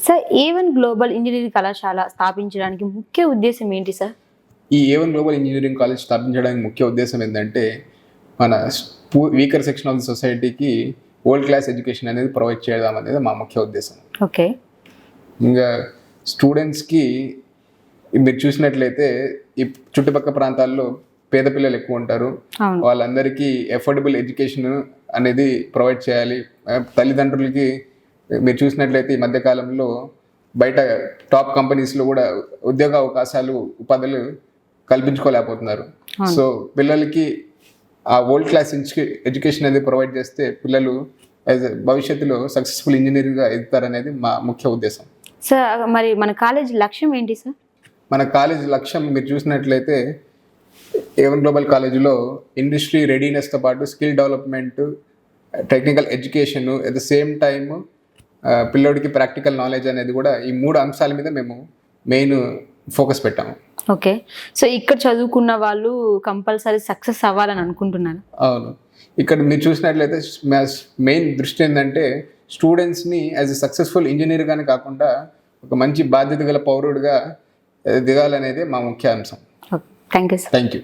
Sir A1 global engineering కళాశాల స్థాపించడానికి ముఖ్య ఉద్దేశం ఏంటి సార్? ఈ A1 గ్లోబల్ ఇంజనీరింగ్ కాలేజ్ స్థాపించడానికి ముఖ్య ఉద్దేశం ఏంటంటే మన వీకర్ సెక్షన్ ఆఫ్ ది సొసైటీకి వరల్డ్ క్లాస్ ఎడ్యుకేషన్ అనేది ప్రొవైడ్ చేయడం అనేది మా ముఖ్య ఉద్దేశం. ఓకే. ఇంకా స్టూడెంట్స్కి మీరు చూసినట్లయితే ఈ చుట్టుపక్కల ప్రాంతాల్లో పేద పిల్లలు ఎక్కువ ఉంటారు. వాళ్ళందరికీ ఎఫోర్డబుల్ ఎడ్యుకేషన్ అనేది ప్రొవైడ్ చేయాలి. తల్లిదండ్రులకి మీరు చూసినట్లయితే ఈ మధ్యకాలంలో బయట టాప్ కంపెనీస్లో కూడా ఉద్యోగ అవకాశాలు ఉపాధులు కల్పించుకోలేకపోతున్నారు. సో పిల్లలకి ఆ వరల్డ్ క్లాస్ ఎడ్యుకేషన్ అనేది ప్రొవైడ్ చేస్తే పిల్లలు భవిష్యత్తులో సక్సెస్ఫుల్ ఇంజనీర్గా ఎదుగుతారనేది మా ముఖ్య ఉద్దేశం. సార్ మరి మన కాలేజ్ లక్ష్యం ఏంటి సార్? మన కాలేజ్ లక్ష్యం మీరు చూసినట్లయితే A1 గ్లోబల్ కాలేజీలో ఇండస్ట్రీ రెడీనెస్తో పాటు skill development, technical education, at the same time పిల్లోడికి ప్రాక్టికల్ నాలెడ్జ్ అనేది కూడా ఈ 3 అంశాల మీద మేము మెయిన్ ఫోకస్ పెట్టాము. ఓకే. సో ఇక్కడ చదువుకున్న వాళ్ళు కంపల్సరీ సక్సెస్ అవ్వాలని అనుకుంటున్నాను. అవును. ఇక్కడ మీరు చూసినట్లయితే మెయిన్ దృష్టి ఏంటంటే స్టూడెంట్స్ని యాజ్ ఎ సక్సెస్ఫుల్ ఇంజనీర్గానే కాకుండా ఒక మంచి బాధ్యత గల పౌరుడిగా దిగాలనేది మా ముఖ్య అంశం. Thank you sir. Thank you.